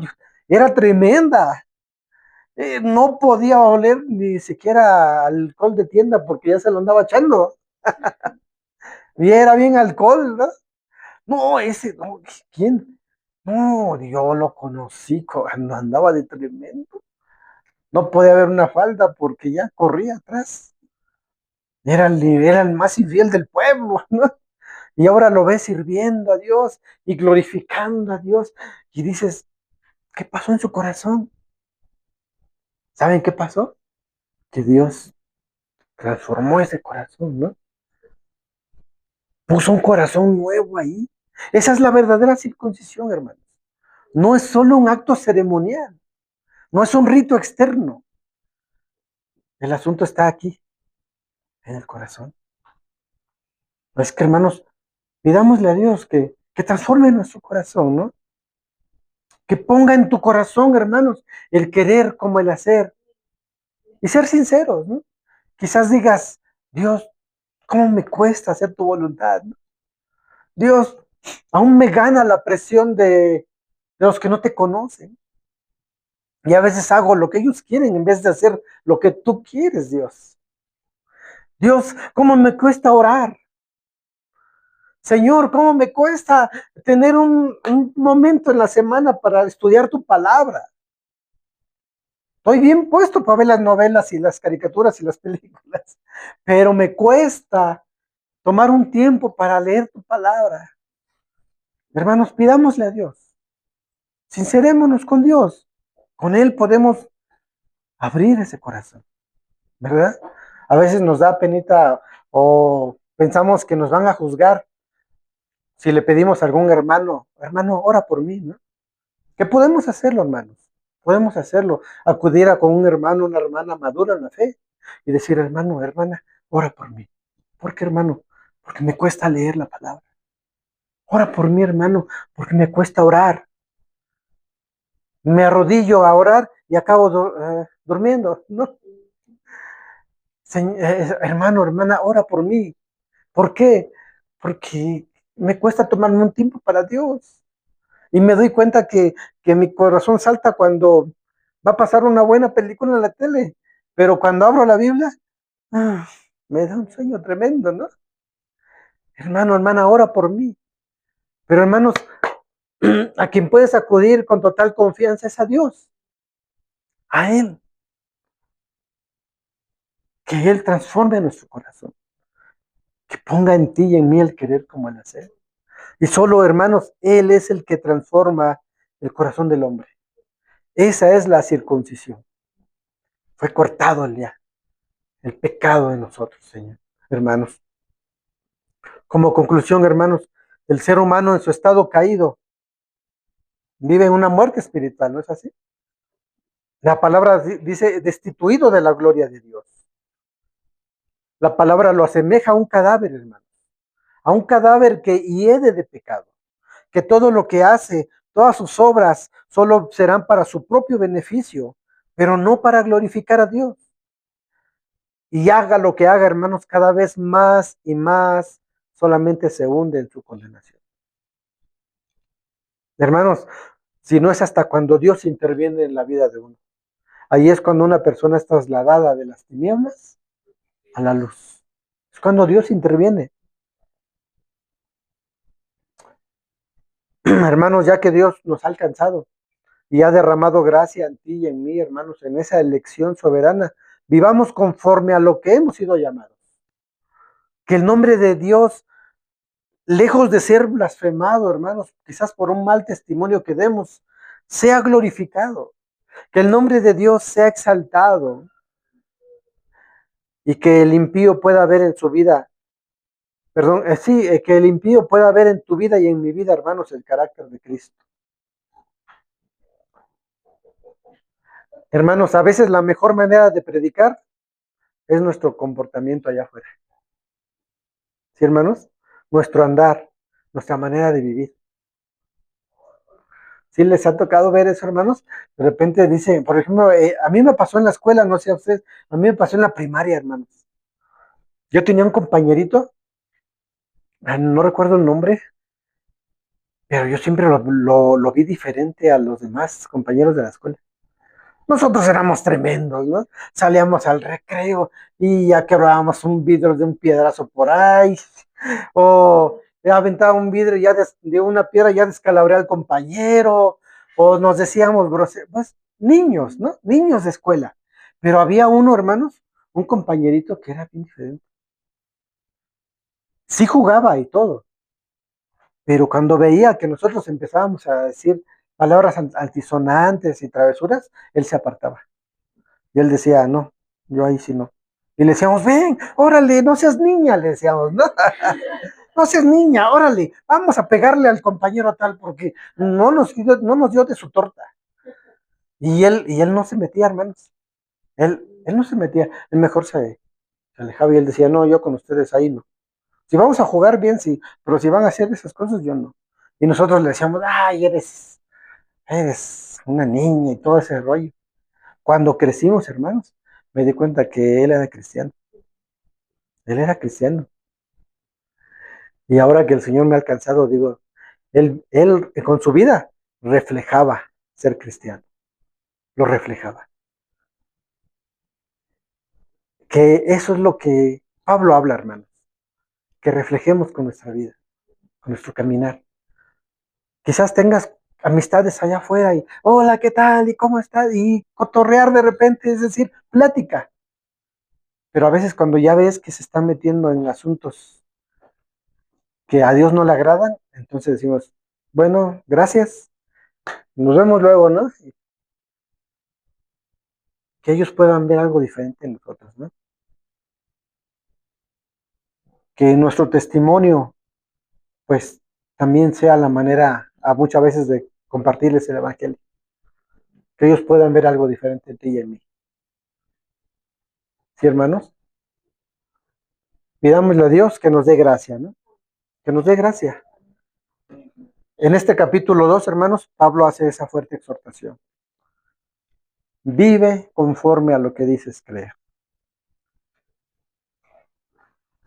era tremenda. No podía oler ni siquiera alcohol de tienda porque ya se lo andaba echando. Y era bien alcohol, ¿no? No, no, ¿quién? No, yo lo conocí cuando andaba de tremendo. No podía haber una falda porque ya corría atrás. Era el más infiel del pueblo, ¿no? Y ahora lo ves sirviendo a Dios y glorificando a Dios. Y dices, ¿qué pasó en su corazón? ¿Saben qué pasó? Que Dios transformó ese corazón, ¿no? Puso un corazón nuevo ahí. Esa es la verdadera circuncisión, hermanos. No es solo un acto ceremonial, no es un rito externo. El asunto está aquí. en el corazón. Es que, hermanos, pidámosle a Dios que transforme nuestro corazón, ¿no? Que ponga en tu corazón, hermanos, el querer como el hacer. Y ser sinceros, ¿no? Quizás digas, Dios, ¿cómo me cuesta hacer tu voluntad? ¿No? Dios, aún me gana la presión de los que no te conocen. Y a veces hago lo que ellos quieren en vez de hacer lo que tú quieres, Dios. Dios, ¿cómo me cuesta orar? Señor, ¿cómo me cuesta tener un momento en la semana para estudiar tu palabra? Estoy bien puesto para ver las novelas y las caricaturas y las películas, pero me cuesta tomar un tiempo para leer tu palabra. Hermanos, pidámosle a Dios. Sincerémonos con Dios. Con Él podemos abrir ese corazón, ¿verdad? A veces nos da penita o pensamos que nos van a juzgar si le pedimos a algún hermano, hermano, ora por mí, ¿no? ¿Qué podemos hacerlo, hermanos? Podemos hacerlo, acudir a con un hermano, una hermana madura en la fe y decir, hermano, hermana, ora por mí. ¿Por qué, hermano? Porque me cuesta leer la palabra. Ora por mí, hermano, porque me cuesta orar. Me arrodillo a orar y acabo durmiendo, ¿no? Hermano, hermana, ora por mí. ¿Por qué? Porque me cuesta tomarme un tiempo para Dios. Y me doy cuenta que mi corazón salta cuando va a pasar una buena película en la tele. Pero cuando abro la Biblia, ah, me da un sueño tremendo, ¿no? Hermano, hermana, ora por mí. Pero hermanos, a quien puedes acudir con total confianza es a Dios. A Él. Que Él transforme nuestro corazón. Que ponga en ti y en mí el querer como el hacer. Y solo, hermanos, Él es el que transforma el corazón del hombre. Esa es la circuncisión. Fue cortado el pecado de nosotros, Señor, hermanos. Como conclusión, hermanos, el ser humano en su estado caído vive en una muerte espiritual, ¿no es así? La palabra dice destituido de la gloria de Dios. La palabra lo asemeja a un cadáver, hermanos. A un cadáver que hiede de pecado. Que todo lo que hace, todas sus obras, solo serán para su propio beneficio, pero no para glorificar a Dios. Y haga lo que haga, hermanos, cada vez más y más solamente se hunde en su condenación. Hermanos, si no es hasta cuando Dios interviene en la vida de uno. Ahí es cuando una persona es trasladada de las tinieblas a la luz. Es cuando Dios interviene. Hermanos, ya que Dios nos ha alcanzado y ha derramado gracia en ti y en mí, hermanos, en esa elección soberana, vivamos conforme a lo que hemos sido llamados. Que el nombre de Dios, lejos de ser blasfemado, hermanos, quizás por un mal testimonio que demos, sea glorificado. Que el nombre de Dios sea exaltado y que el impío pueda ver en su vida, que el impío pueda ver en tu vida y en mi vida, hermanos, el carácter de Cristo. Hermanos, a veces la mejor manera de predicar es nuestro comportamiento allá afuera. ¿Sí, hermanos? Nuestro andar, nuestra manera de vivir. ¿Sí les ha tocado ver eso, hermanos? De repente dice, por ejemplo, a mí me pasó en la escuela, no sé a ustedes, a mí me pasó en la primaria, hermanos. Yo tenía un compañerito, no recuerdo el nombre, pero yo siempre lo vi diferente a los demás compañeros de la escuela. Nosotros éramos tremendos, ¿no? Salíamos al recreo y ya quebrábamos un vidrio de un piedrazo por ahí, o aventaba un vidrio y ya de una piedra ya descalabré al compañero, o nos decíamos groseros, pues niños, ¿no? Niños de escuela. Pero había uno, hermanos, un compañerito que era bien diferente. Sí jugaba y todo, pero cuando veía que nosotros empezábamos a decir palabras altisonantes y travesuras, él se apartaba. Y él decía, no, yo ahí sí no. Y le decíamos, ven, órale, no seas niña, le decíamos, no, no seas niña, órale, vamos a pegarle al compañero tal porque no nos dio de su torta. Y él no se metía, hermanos. Él no se metía, él mejor se Se alejaba y él decía, no, yo con ustedes ahí no. Si vamos a jugar bien, sí, pero si van a hacer esas cosas, yo no. Y nosotros le decíamos, ay, eres una niña y todo ese rollo. Cuando crecimos, hermanos, me di cuenta que él era cristiano. Él era cristiano. Y ahora que el Señor me ha alcanzado, digo, él con su vida reflejaba ser cristiano. Lo reflejaba. Que eso es lo que Pablo habla, hermanos. Que reflejemos con nuestra vida, con nuestro caminar. Quizás tengas amistades allá afuera y, hola, ¿qué tal? ¿Y cómo estás? Y cotorrear de repente, es decir, plática. Pero a veces cuando ya ves que se están metiendo en asuntos que a Dios no le agradan, entonces decimos, bueno, gracias, nos vemos luego, ¿no? Que ellos puedan ver algo diferente en nosotros, ¿no? Que nuestro testimonio, pues, también sea la manera, a muchas veces, de compartirles el evangelio. Que ellos puedan ver algo diferente en ti y en mí. ¿Sí, hermanos? Pidámosle a Dios que nos dé gracia, ¿no? Que nos dé gracia. En este capítulo 2, hermanos, Pablo hace esa fuerte exhortación. Vive conforme a lo que dices creer.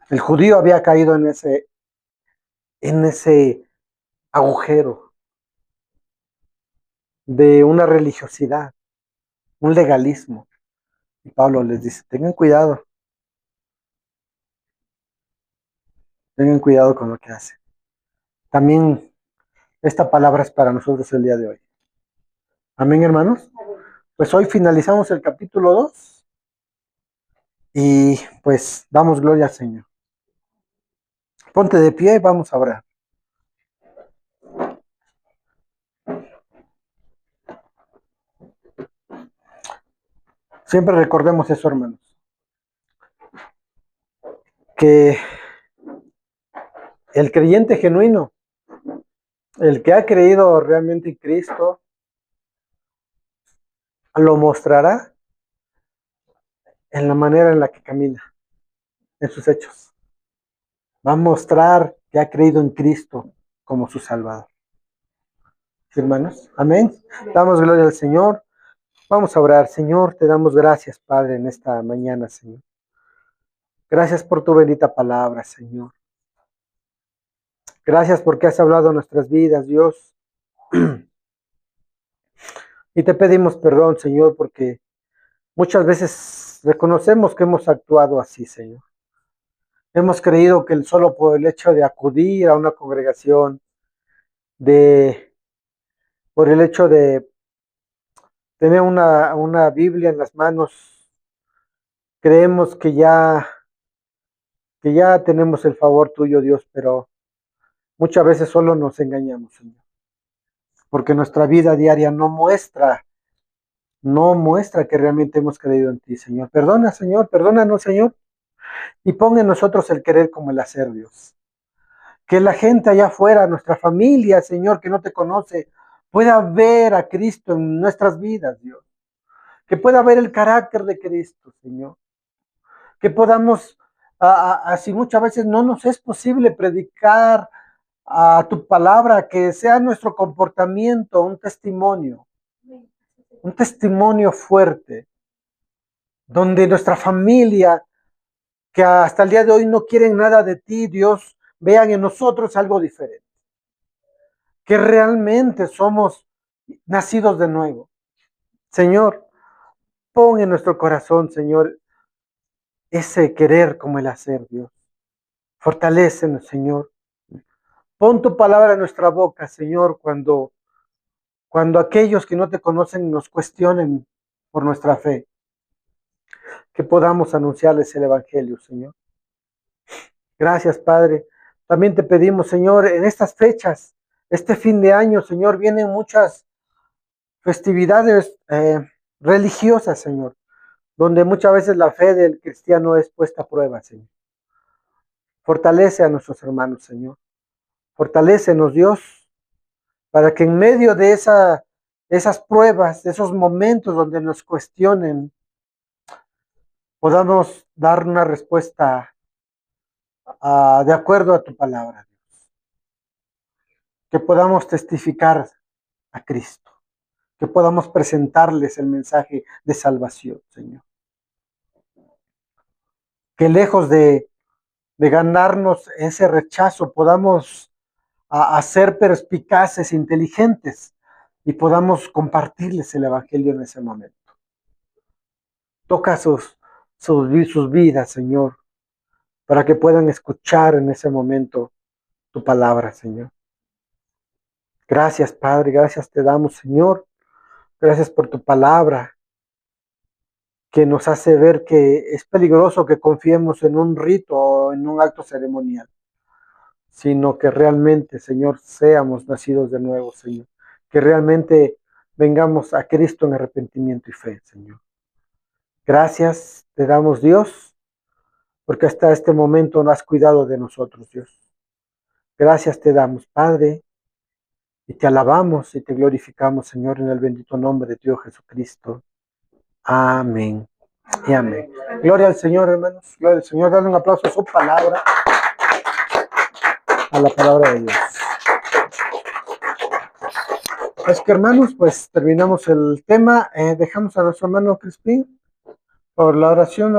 El judío había caído en ese agujero de una religiosidad, un legalismo. Y Pablo les dice, tengan cuidado con lo que hacen. También esta palabra es para nosotros el día de hoy. Amén, hermanos. Pues hoy finalizamos el capítulo 2 y pues damos gloria al Señor. Ponte de pie y vamos a orar. Siempre recordemos eso, hermanos. Que el creyente genuino, el que ha creído realmente en Cristo, lo mostrará en la manera en la que camina, en sus hechos. Va a mostrar que ha creído en Cristo como su Salvador. ¿Sí, hermanos? Amén. Damos gloria al Señor. Vamos a orar. Señor, te damos gracias, Padre, en esta mañana, Señor. Gracias por tu bendita palabra, Señor. Gracias porque has hablado en nuestras vidas, Dios. Y te pedimos perdón, Señor, porque muchas veces reconocemos que hemos actuado así, Señor. Hemos creído que solo por el hecho de acudir a una congregación, por el hecho de tener una Biblia en las manos, creemos que ya tenemos el favor tuyo, Dios, pero muchas veces solo nos engañamos, Señor. Porque nuestra vida diaria no muestra que realmente hemos creído en ti, Señor. Perdona, Señor, perdónanos, Señor, y pon en nosotros el querer como el hacer, Dios. Que la gente allá afuera, nuestra familia, Señor, que no te conoce, pueda ver a Cristo en nuestras vidas, Dios. Que pueda ver el carácter de Cristo, Señor. Que podamos, así muchas veces no nos es posible predicar a tu palabra, que sea nuestro comportamiento un testimonio fuerte, donde nuestra familia, que hasta el día de hoy no quieren nada de ti, Dios, vean en nosotros algo diferente. Que realmente somos nacidos de nuevo. Señor, pon en nuestro corazón, Señor, ese querer como el hacer, Dios. Fortalécenos, Señor. Pon tu palabra en nuestra boca, Señor, cuando aquellos que no te conocen nos cuestionen por nuestra fe. Que podamos anunciarles el Evangelio, Señor. Gracias, Padre. También te pedimos, Señor, en estas fechas, este fin de año, Señor, vienen muchas festividades religiosas, Señor, donde muchas veces la fe del cristiano es puesta a prueba, Señor. Fortalece a nuestros hermanos, Señor. Fortalécenos, Dios, para que en medio de esas pruebas, de esos momentos donde nos cuestionen, podamos dar una respuesta de acuerdo a tu palabra, Dios. Que podamos testificar a Cristo, que podamos presentarles el mensaje de salvación, Señor. Que lejos de ganarnos ese rechazo, podamos ser perspicaces, inteligentes, y podamos compartirles el Evangelio en ese momento. Toca sus vidas, Señor, para que puedan escuchar en ese momento tu palabra, Señor. Gracias, Padre, gracias te damos, Señor. Gracias por tu palabra, que nos hace ver que es peligroso que confiemos en un rito o en un acto ceremonial, sino que realmente, Señor, seamos nacidos de nuevo, Señor. Que realmente vengamos a Cristo en arrepentimiento y fe, Señor. Gracias te damos, Dios, porque hasta este momento no has cuidado de nosotros, Dios. Gracias te damos, Padre, y te alabamos y te glorificamos, Señor, en el bendito nombre de Dios Jesucristo. Amén y amén. Gloria al Señor, hermanos. Gloria al Señor. Dale un aplauso a su palabra, a la palabra de Dios. Es que, hermanos, pues terminamos el tema. Dejamos a nuestro hermano Crispín por la oración.